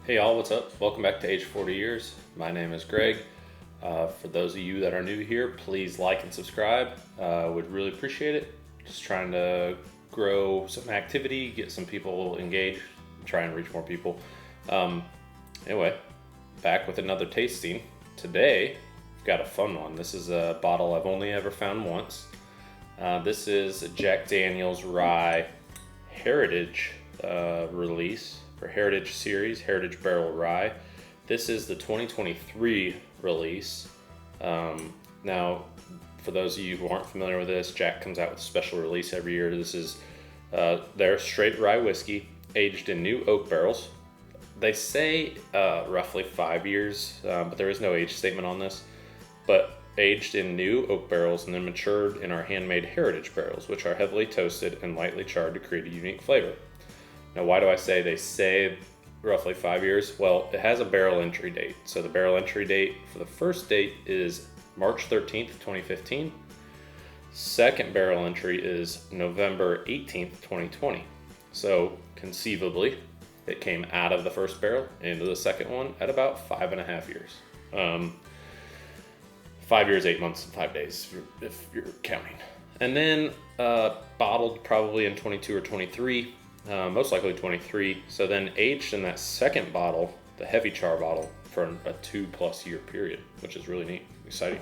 Hey y'all, what's up? Welcome back to Age 40 Years. My name is Greg. For those of you that are new here, please like and subscribe. Would really appreciate it. Just trying to grow some activity, get some people engaged, try and reach more people. Anyway, back with another tasting. Today, I've got a fun one. This is a bottle I've only ever found once. This is Jack Daniel's Rye Heritage release, or Heritage Series, Heritage Barrel Rye. This is the 2023 release. Now, for those of you who aren't familiar with this, Jack comes out with a special release every year. This is their straight rye whiskey, aged in new oak barrels. They say roughly 5 years, but there is no age statement on this. But aged in new oak barrels and then matured in our handmade heritage barrels, which are heavily toasted and lightly charred to create a unique flavor. Now, why do I say they say roughly 5 years? Well, it has a barrel entry date. So the barrel entry date for the first date is March 13th, 2015. Second barrel entry is November 18th, 2020. So conceivably, it came out of the first barrel into the second one at about 5.5 years. 5 years, 8 months, and 5 days, if you're counting. And then bottled probably in 22 or 23. Most likely 23. So then aged in that second bottle, the heavy char bottle, for a 2+ year period, which is really neat, exciting.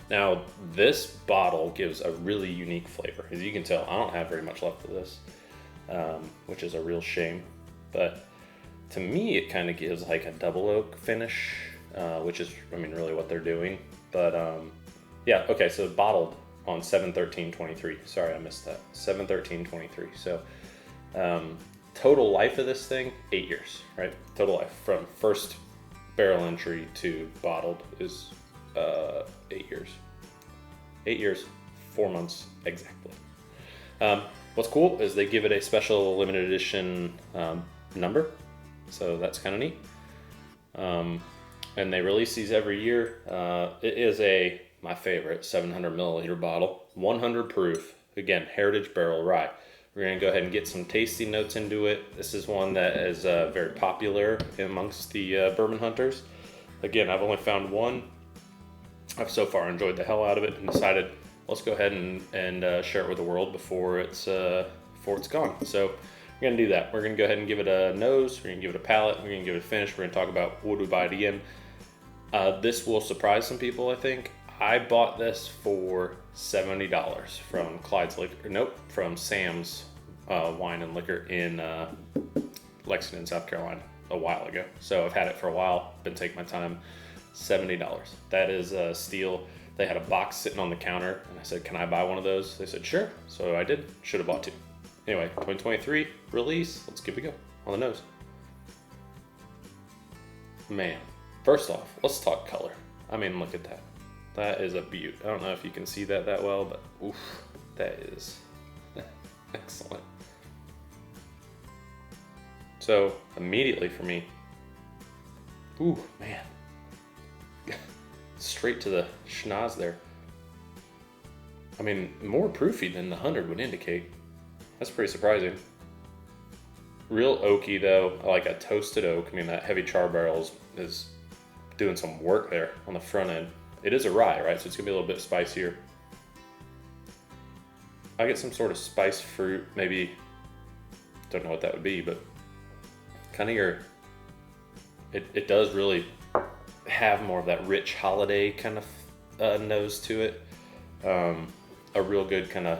Now, this bottle gives a really unique flavor. As you can tell, I don't have very much left of this, which is a real shame. But to me, it kind of gives like a double oak finish, which is, really what they're doing. But yeah, okay, so bottled on 7/13/23. Sorry, I missed that. 7/13/23. So total life of this thing, 8 years, right? Total life from first barrel entry to bottled is 8 years. 8 years, 4 months exactly. What's cool is they give it a special limited edition number, so that's kind of neat. And they release these every year. It is my favorite 700 milliliter bottle, 100 proof. Again, Heritage Barrel Rye. We're gonna go ahead and get some tasting notes into it. This is one that is very popular amongst the bourbon hunters. Again, I've only found one. I've so far enjoyed the hell out of it and decided let's go ahead and share it with the world before it's gone. So we're gonna do that. We're gonna go ahead and give it a nose. We're gonna give it a palate. We're gonna give it a finish. We're gonna talk about would we buy it again. This will surprise some people, I think. I bought this for $70 from from Sam's Wine and Liquor in Lexington, South Carolina, a while ago. So I've had it for a while, been taking my time. $70. That is a steal. They had a box sitting on the counter, and I said, can I buy one of those? They said, sure. So I did. Should have bought two. Anyway, 2023 release. Let's give it a go on the nose. Man, first off, let's talk color. Look at that. That is a beaut. I don't know if you can see that well, but oof, that is excellent. So immediately for me, ooh, man, straight to the schnoz there. More proofy than the 100 would indicate. That's pretty surprising. Real oaky though, like a toasted oak. That heavy char barrel is doing some work there on the front end. It is a rye, right? So it's gonna be a little bit spicier. I get some sort of spice fruit, maybe, don't know what that would be, but kind of it does really have more of that rich holiday kind of nose to it. A real good kind of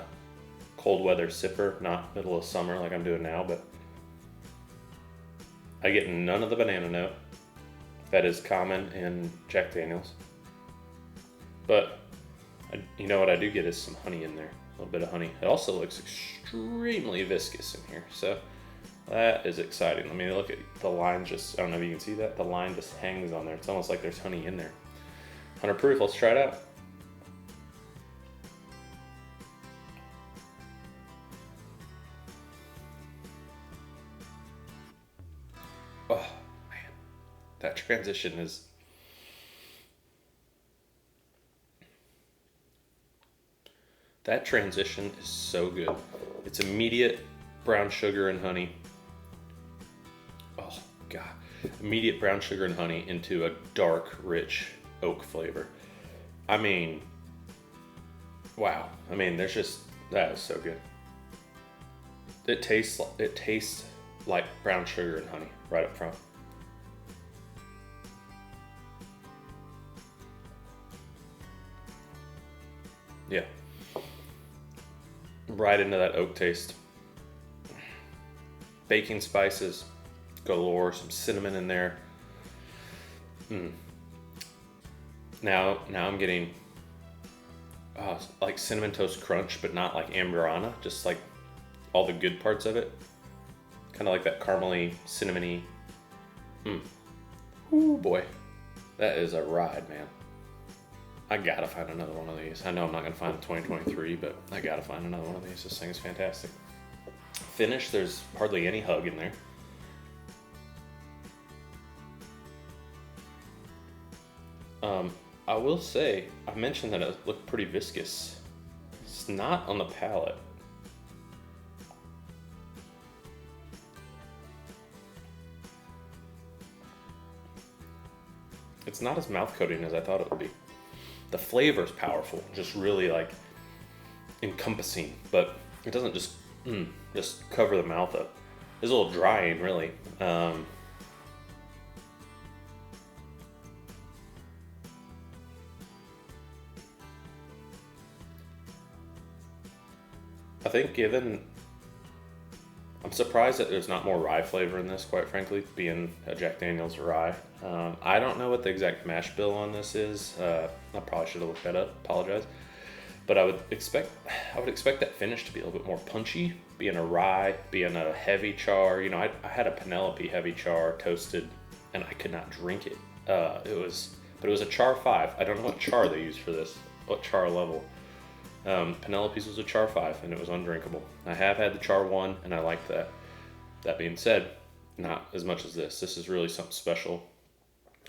cold weather sipper, not middle of summer like I'm doing now, but I get none of the banana note that is common in Jack Daniel's. But you know what I do get is some honey in there, a little bit of honey. It also looks extremely viscous in here, so that is exciting. Look at the line, just, I don't know if you can see that, the line just hangs on there. It's almost like there's honey in there. 100 proof, let's try it out. Oh man, that transition is so good. It's immediate brown sugar and honey. Oh God, immediate brown sugar and honey into a dark, rich oak flavor. I mean, wow. I mean, that is so good. It tastes like brown sugar and honey right up front. Yeah. Right into that oak taste. Baking spices galore, some cinnamon in there. Now I'm getting like cinnamon toast crunch, but not like Amberana, just like all the good parts of it. Kind of like that caramely, cinnamony. Ooh boy, that is a ride, man. I gotta find another one of these. I know I'm not gonna find the 2023, but I gotta find another one of these. This thing is fantastic. Finish, there's hardly any hug in there. I will say, I mentioned that it looked pretty viscous. It's not on the palate. It's not as mouth coating as I thought it would be. The flavor is powerful, just really like encompassing, but it doesn't just cover the mouth up. It's a little drying, really. I think I'm surprised that there's not more rye flavor in this, quite frankly, being a Jack Daniel's rye. I don't know what the exact mash bill on this is. I probably should have looked that up, apologize. But I would expect that finish to be a little bit more punchy, being a rye, being a heavy char. You know, I had a Penelope heavy char toasted, and I could not drink it. But it was a char 5. I don't know what char they used for this, what char level. Penelope's was a char 5, and it was undrinkable. I have had the char 1, and I liked that. That being said, not as much as this. This is really something special.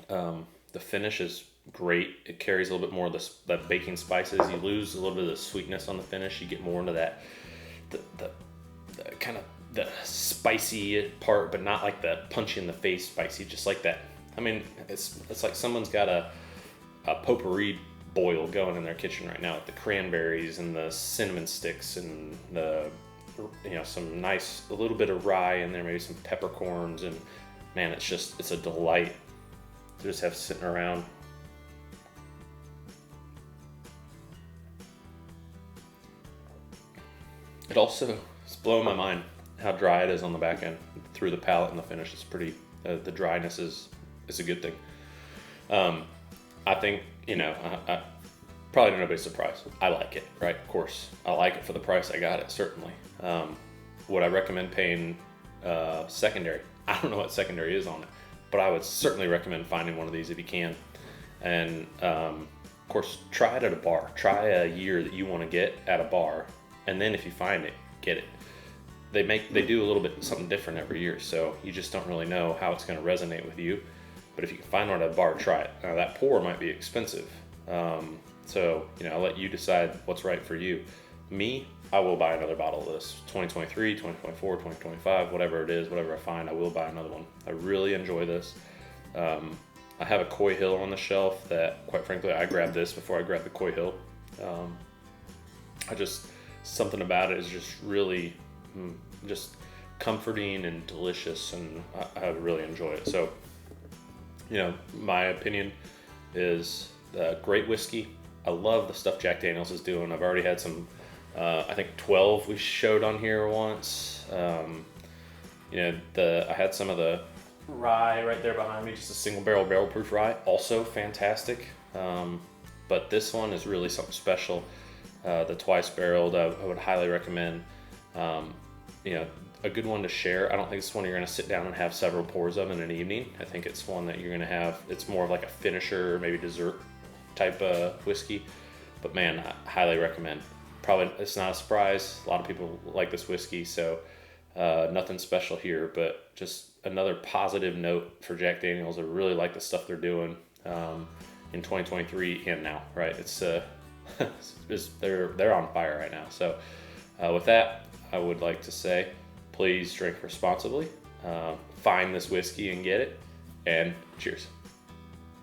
The finish is great. It carries a little bit more of that baking spices. You lose a little bit of the sweetness on the finish. You get more into that the kind of the spicy part, but not like the punch in the face spicy. Just like that. I mean, it's like someone's got a potpourri boil going in their kitchen right now with the cranberries and the cinnamon sticks and the some nice, a little bit of rye in there, maybe some peppercorns, and man, it's a delight to just have sitting around. It also, it's blowing my mind how dry it is on the back end through the palate, and the finish is pretty, the dryness is a good thing. I think, I probably nobody's surprised. I like it, right? Of course, I like it for the price I got it, certainly. Would I recommend paying secondary? I don't know what secondary is on it, but I would certainly recommend finding one of these if you can. And of course, try it at a bar. Try a year that you want to get at a bar, and then if you find it, get it. They do a little bit something different every year, so you just don't really know how it's going to resonate with you. But if you can find one at a bar, try it. Now that pour might be expensive, so I'll let you decide what's right for you. Me, I will buy another bottle of this. 2023, 2024, 2025, whatever it is, whatever I find, I will buy another one. I really enjoy this. I have a Coy Hill on the shelf that, quite frankly, I grabbed this before I grabbed the Coy Hill. Something about it is just really just comforting and delicious, and I really enjoy it. So, my opinion is great whiskey. I love the stuff Jack Daniel's is doing. I've already had some, I think 12 we showed on here once. I had some of the rye right there behind me, just a single barrel proof rye, also fantastic. But this one is really something special. The twice barreled, I would highly recommend. A good one to share. I don't think it's one you're going to sit down and have several pours of in an evening. I think it's one that you're going to have, it's more of like a finisher, maybe dessert type of whiskey. But man, I highly recommend. Probably, it's not a surprise. A lot of people like this whiskey, so nothing special here, but just another positive note for Jack Daniel's. I really like the stuff they're doing in 2023 and now, right? It's they're on fire right now. So with that, I would like to say, please drink responsibly. find this whiskey and get it. And cheers.